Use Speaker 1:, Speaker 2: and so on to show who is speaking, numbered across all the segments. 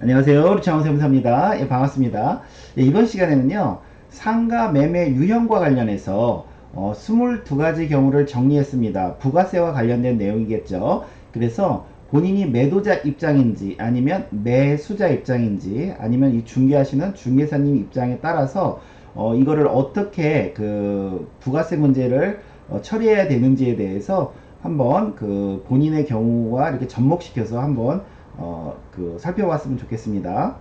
Speaker 1: 안녕하세요. 루창원 세무사입니다. 예, 반갑습니다. 예, 이번 시간에는요, 상가 매매 유형과 관련해서 22가지 경우를 정리했습니다. 부가세와 관련된 내용이겠죠. 그래서 본인이 매도자 입장인지 아니면 매수자 입장인지 아니면 이 중개하시는 중개사님 입장에 따라서 이거를 어떻게 그 부가세 문제를 처리해야 되는지에 대해서 한번 그 본인의 경우와 이렇게 접목시켜서 한번 살펴봤으면 좋겠습니다.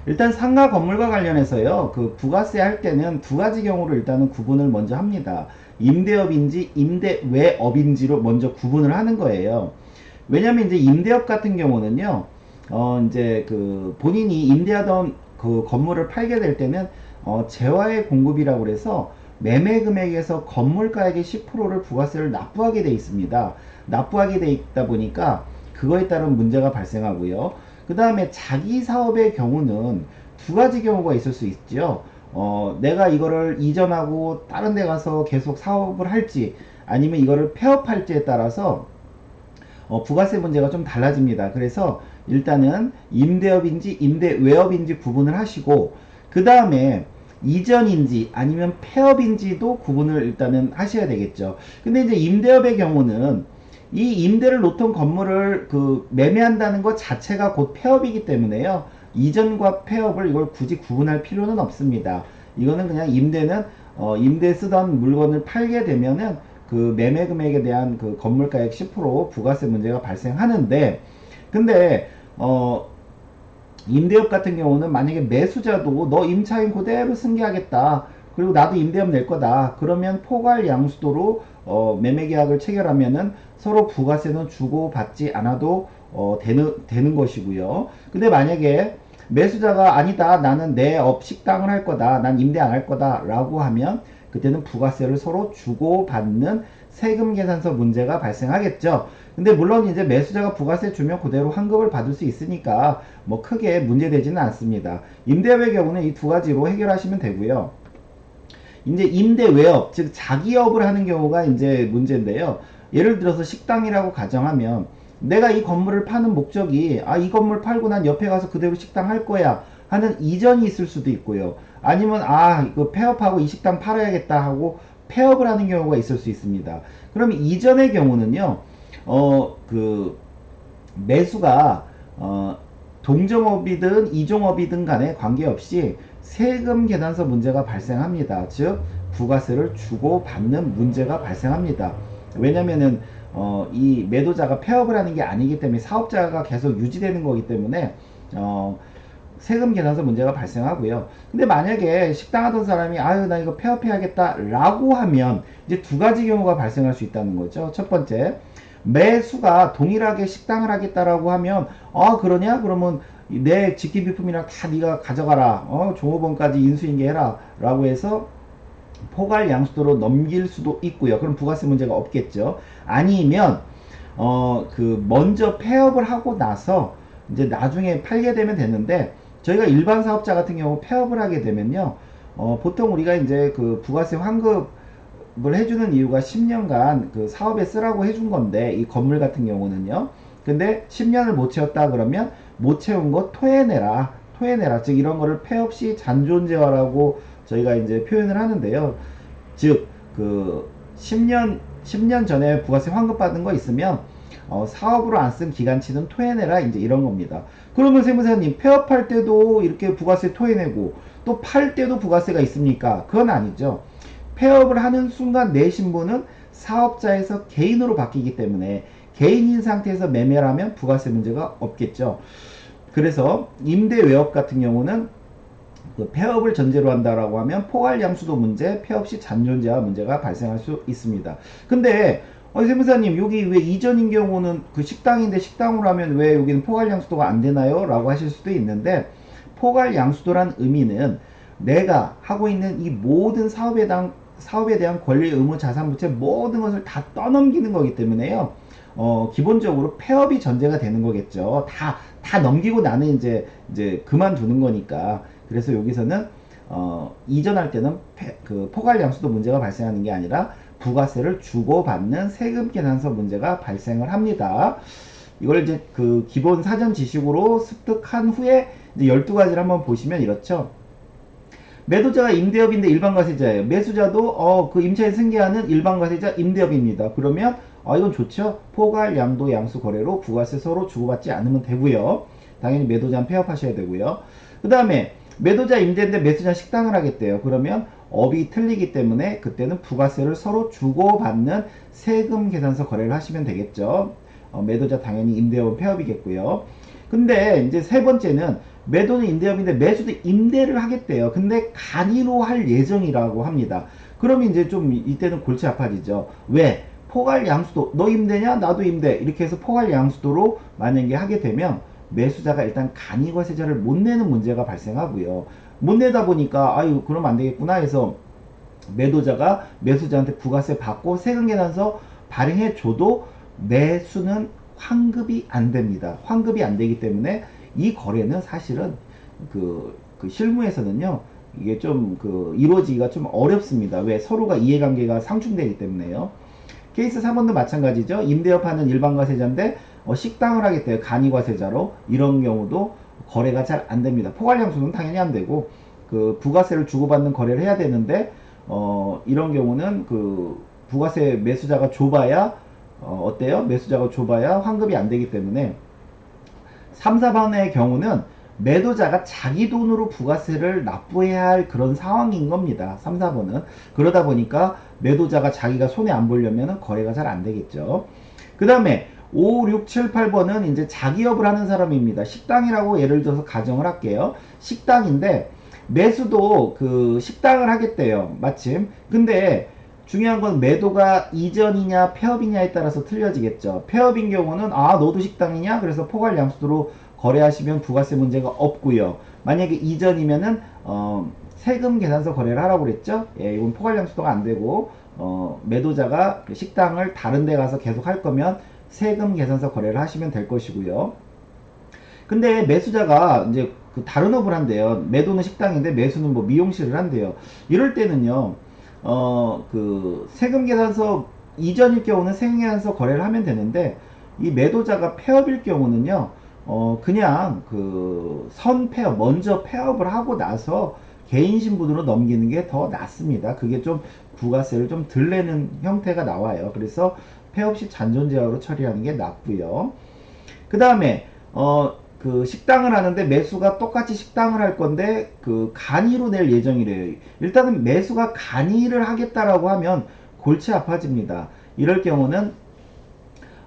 Speaker 1: 일단 상가 건물과 관련해서요, 그 부가세 할 때는 두 가지 경우로 일단은 구분을 먼저 합니다. 임대업인지 임대외업인지로 먼저 구분을 하는 거예요. 왜냐면 이제 임대업 같은 경우는요, 이제 그 본인이 임대하던 그 건물을 팔게 될 때는 재화의 공급이라고 그래서 매매 금액에서 건물가액의 10%를 부가세를 납부하게 돼 있습니다. 납부하게 돼 있다 보니까 그거에 따른 문제가 발생하고요. 그 다음에 자기 사업의 경우는 두 가지 경우가 있을 수 있죠. 내가 이거를 이전하고 다른 데 가서 계속 사업을 할지 아니면 이거를 폐업할지에 따라서 부가세 문제가 좀 달라집니다. 그래서 일단은 임대업인지 임대외업인지 구분을 하시고 그 다음에 이전인지 아니면 폐업인지도 구분을 일단은 하셔야 되겠죠. 근데 이제 임대업의 경우는 이 임대를 놓던 건물을 그 매매한다는 것 자체가 곧 폐업이기 때문에요. 이전과 폐업을 이걸 굳이 구분할 필요는 없습니다. 이거는 그냥 임대는 임대 쓰던 물건을 팔게 되면은 그 매매 금액에 대한 그 건물가액 10% 부가세 문제가 발생하는데 근데 임대업 같은 경우는 만약에 매수자도 너 임차인 그대로 승계하겠다. 그리고 나도 임대업 낼 거다. 그러면 포괄 양수도로 매매 계약을 체결하면은 서로 부가세는 주고 받지 않아도 되는 것이고요. 근데 만약에 매수자가 아니다. 나는 내 업 식당을 할 거다. 난 임대 안 할 거다. 라고 하면 그때는 부가세를 서로 주고 받는 세금 계산서 문제가 발생하겠죠. 근데 물론 이제 매수자가 부가세 주면 그대로 환급을 받을 수 있으니까 뭐 크게 문제되지는 않습니다. 임대업의 경우는 이 두 가지로 해결하시면 되고요. 이제 임대 외업, 즉 자기업을 하는 경우가 이제 문제인데요. 예를 들어서 식당이라고 가정하면 내가 이 건물을 파는 목적이 이 건물 팔고 난 옆에 가서 그대로 식당 할 거야 하는 이전이 있을 수도 있고요. 아니면 이거 폐업하고 이 식당 팔아야겠다 하고 폐업을 하는 경우가 있을 수 있습니다. 그럼 이전의 경우는요. 그 매수가 동종업이든 이종업이든 간에 관계없이 세금 계산서 문제가 발생합니다. 즉 부가세를 주고 받는 문제가 발생합니다. 왜냐면은 이 매도자가 폐업을 하는 게 아니기 때문에 사업자가 계속 유지되는 거기 때문에 세금 계산서 문제가 발생하고요. 근데 만약에 식당 하던 사람이 아유 나 이거 폐업해야겠다 라고 하면 이제 두 가지 경우가 발생할 수 있다는 거죠. 첫 번째, 매수가 동일하게 식당을 하겠다라고 하면 그러냐? 그러면 내 직기비품이랑 다 네가 가져가라. 종업원까지 인수인계해라 라고 해서 포괄 양수도로 넘길 수도 있고요. 그럼 부가세 문제가 없겠죠. 아니면 그 먼저 폐업을 하고 나서 이제 나중에 팔게 되면 되는데 저희가 일반 사업자 같은 경우 폐업을 하게 되면요. 보통 우리가 이제 그 부가세 환급을 해주는 이유가 10년간 그 사업에 쓰라고 해준 건데 이 건물 같은 경우는요. 근데 10년을 못 채웠다 그러면 못 채운 거 토해내라. 토해내라. 즉 이런 거를 폐업 시 잔존재화라고 저희가 이제 표현을 하는데요. 즉, 그 10년 전에 부가세 환급받은 거 있으면 사업으로 안 쓴 기간치는 토해내라 이제 이런 겁니다. 그러면 세무사님 폐업할 때도 이렇게 부가세 토해내고 또 팔 때도 부가세가 있습니까? 그건 아니죠. 폐업을 하는 순간 내 신분은 사업자에서 개인으로 바뀌기 때문에 개인인 상태에서 매매를 하면 부가세 문제가 없겠죠. 그래서 임대 외업 같은 경우는 그 폐업을 전제로 한다라고 하면 포괄 양수도 문제, 폐업 시 잔존재화 문제가 발생할 수 있습니다. 근데 세무사님 여기 왜 이전인 경우는 그 식당인데 식당으로 하면 왜 여기는 포괄 양수도가 안 되나요? 라고 하실 수도 있는데 포괄 양수도란 의미는 내가 하고 있는 이 모든 사업에 대한 권리, 의무, 자산, 부채 모든 것을 다 떠넘기는 거기 때문에요. 기본적으로 폐업이 전제가 되는 거겠죠. 다 넘기고 나는 이제 그만두는 거니까. 그래서 여기서는 이전할 때는 그 포괄 양수도 문제가 발생하는 게 아니라 부가세를 주고받는 세금 계산서 문제가 발생을 합니다. 이걸 이제 그 기본 사전 지식으로 습득한 후에 이제 12가지를 한번 보시면 이렇죠. 매도자가 임대업인데 일반과세자예요. 매수자도 그 임차인 승계하는 일반과세자 임대업입니다. 그러면 이건 좋죠. 포괄, 양도, 양수 거래로 부가세 서로 주고받지 않으면 되고요. 당연히 매도자는 폐업하셔야 되고요. 그 다음에 매도자 임대인데 매수자 식당을 하겠대요. 그러면 업이 틀리기 때문에 그때는 부가세를 서로 주고받는 세금 계산서 거래를 하시면 되겠죠. 매도자 당연히 임대업은 폐업이겠고요. 근데 이제 세 번째는 매도는 임대업인데 매수도 임대를 하겠대요. 근데 간이로 할 예정이라고 합니다. 그러면 이제 좀 이때는 골치 아파지죠. 왜? 포괄 양수도 너 임대냐 나도 임대 이렇게 해서 포괄 양수도로 만약에 하게 되면 매수자가 일단 간이과세자를 못 내는 문제가 발생하고요. 못 내다 보니까 아유 그럼 안 되겠구나 해서 매도자가 매수자한테 부가세 받고 세금 계산서 발행해 줘도 매수는 환급이 안 됩니다. 환급이 안 되기 때문에 이 거래는 사실은 그 실무에서는요 이게 좀 이루어지기가 좀 어렵습니다. 왜? 서로가 이해관계가 상충되기 때문에요. 케이스 3번도 마찬가지죠. 임대업 하는 일반과세자인데 식당을 하겠대요. 간이과세자로. 이런 경우도 거래가 잘 안 됩니다. 포괄량수는 당연히 안 되고 그 부가세를 주고받는 거래를 해야 되는데 이런 경우는 그 부가세 매수자가 좁아야 어때요? 매수자가 좁아야 환급이 안 되기 때문에 3, 4번의 경우는 매도자가 자기 돈으로 부가세를 납부해야 할 그런 상황인 겁니다. 3, 4번은. 그러다 보니까 매도자가 자기가 손해 안 보려면 거래가 잘 안 되겠죠. 그 다음에 5, 6, 7, 8번은 이제 자기업을 하는 사람입니다. 식당이라고 예를 들어서 가정을 할게요. 식당인데 매수도 그 식당을 하겠대요. 마침. 근데 중요한 건 매도가 이전이냐 폐업이냐에 따라서 틀려지겠죠. 폐업인 경우는 너도 식당이냐 그래서 포괄 양수도로 거래하시면 부가세 문제가 없고요. 만약에 이전이면은 세금 계산서 거래를 하라고 그랬죠. 예, 이건 포괄 양수도가 안 되고 매도자가 식당을 다른 데 가서 계속 할 거면 세금 계산서 거래를 하시면 될 것이고요. 근데 매수자가 이제 그 다른 업을 한대요. 매도는 식당인데 매수는 뭐 미용실을 한대요. 이럴 때는요. 그 세금 계산서 이전일 경우는 세금 계산서 거래를 하면 되는데 이 매도자가 폐업일 경우는요. 그냥 그 선폐업 먼저 폐업을 하고 나서 개인 신분으로 넘기는 게 더 낫습니다. 그게 좀 부가세를 좀 덜 내는 형태가 나와요. 그래서 폐업 시 잔존제하로 처리하는 게 낫고요. 그 다음에 그 식당을 하는데 매수가 똑같이 식당을 할 건데 그 간이로 낼 예정이래요. 일단은 매수가 간이를 하겠다라고 하면 골치 아파집니다. 이럴 경우는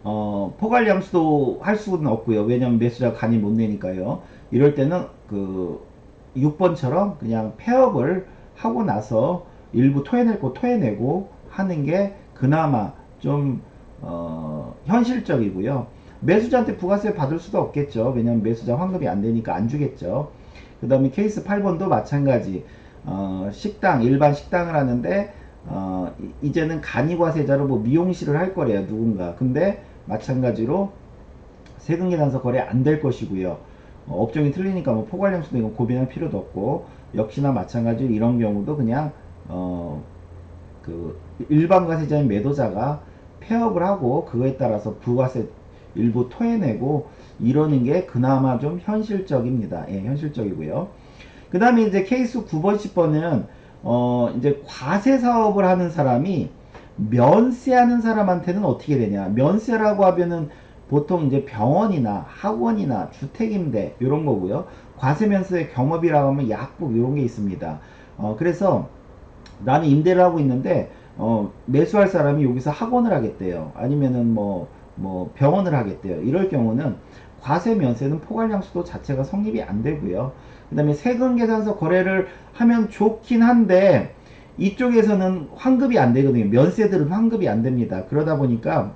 Speaker 1: 포괄량수도 할 수는 없고요. 왜냐면 매수자가 간이 못 내니까요. 이럴 때는 그 6번처럼 그냥 폐업을 하고 나서 일부 토해낼 거 토해내고 하는 게 그나마 좀 현실적이고요. 매수자한테 부가세 받을 수도 없겠죠. 왜냐면 매수자 환급이 안 되니까 안 주겠죠. 그 다음에 케이스 8번도 마찬가지. 식당, 일반 식당을 하는데, 이제는 간이과세자로 뭐 미용실을 할 거래요. 누군가. 근데 마찬가지로 세금계산서 거래 안 될 것이고요. 업종이 틀리니까 뭐 포괄량수도 이건 고민할 필요도 없고, 역시나 마찬가지로 이런 경우도 그냥, 그 일반과세자인 매도자가 폐업을 하고 그거에 따라서 부가세 일부 토해내고 이러는 게 그나마 좀 현실적입니다. 예, 현실적이고요. 그 다음에 이제 케이스 9번, 10번은 이제 과세 사업을 하는 사람이 면세하는 사람한테는 어떻게 되냐. 면세라고 하면은 보통 이제 병원이나 학원이나 주택임대 이런 거고요. 과세 면세 경업이라고 하면 약국 이런 게 있습니다. 그래서 나는 임대를 하고 있는데 매수할 사람이 여기서 학원을 하겠대요. 아니면은 뭐 병원을 하겠대요. 이럴 경우는 과세 면세는 포괄량수도 자체가 성립이 안 되고요. 그 다음에 세금 계산서 거래를 하면 좋긴 한데 이쪽에서는 환급이 안 되거든요. 면세들은 환급이 안 됩니다. 그러다 보니까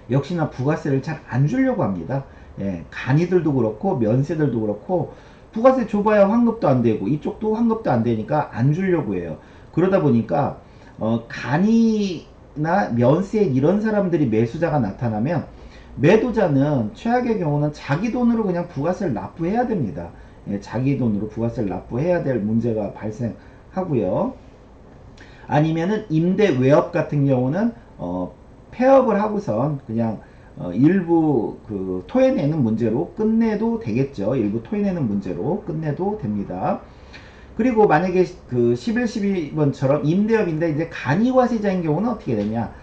Speaker 1: 역시나 부가세를 잘 안 주려고 합니다. 예, 간이들도 그렇고 면세들도 그렇고 부가세 줘봐야 환급도 안 되고 이쪽도 환급도 안 되니까 안 주려고 해요. 그러다 보니까 간이나 면세 이런 사람들이 매수자가 나타나면 매도자는 최악의 경우는 자기 돈으로 그냥 부가세를 납부해야 됩니다. 예, 자기 돈으로 부가세를 납부해야 될 문제가 발생하고요. 아니면은 임대 외업 같은 경우는 폐업을 하고선 그냥 일부 그 토해내는 문제로 끝내도 되겠죠. 일부 토해내는 문제로 끝내도 됩니다. 그리고 만약에 그 11, 12번처럼 임대업인데 이제 간이과세자인 경우는 어떻게 되냐.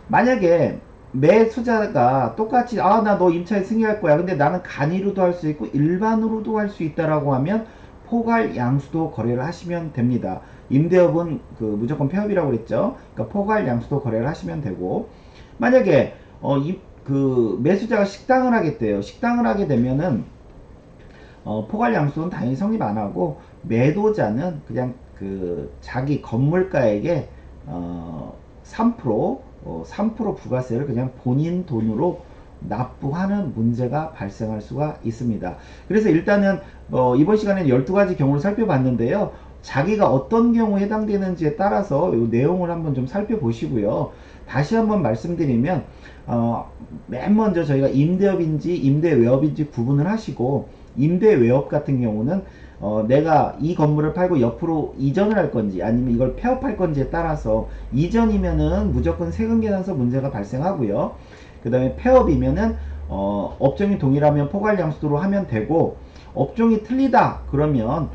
Speaker 1: 만약에 매수자가 똑같이 아 나 너 임차에 승인할 거야. 근데 나는 간이로도 할 수 있고 일반으로도 할 수 있다라고 하면 포괄 양수도 거래를 하시면 됩니다. 임대업은 그 무조건 폐업이라고 그랬죠. 그러니까 포괄 양수도 거래를 하시면 되고 만약에 그 매수자가 식당을 하겠대요. 식당을 하게 되면은 포괄 양수는 당연히 성립 안 하고 매도자는 그냥 그 자기 건물가액의 3% 부가세를 그냥 본인 돈으로 납부하는 문제가 발생할 수가 있습니다. 그래서 일단은 이번 시간에는 12가지 경우를 살펴봤는데요. 자기가 어떤 경우에 해당되는지에 따라서 이 내용을 한번 좀 살펴보시고요. 다시 한번 말씀드리면 맨 먼저 저희가 임대업인지 임대외업인지 구분을 하시고 임대외업 같은 경우는 내가 이 건물을 팔고 옆으로 이전을 할 건지 아니면 이걸 폐업할 건지에 따라서 이전이면은 무조건 세금 계산서 문제가 발생하고요. 그 다음에 폐업이면은 업종이 동일하면 포괄양수도로 하면 되고 업종이 틀리다 그러면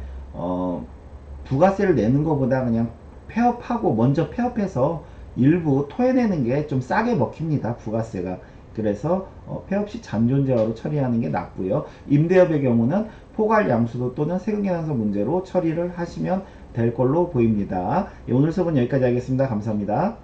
Speaker 1: 부가세를 내는 것보다 그냥 폐업하고 먼저 폐업해서 일부 토해내는 게 좀 싸게 먹힙니다. 부가세가. 그래서 폐업 시 잔존재화로 처리하는 게 낫고요. 임대업의 경우는 포괄 양수도 또는 세금계산서 문제로 처리를 하시면 될 걸로 보입니다. 오늘 수업은 여기까지 하겠습니다. 감사합니다.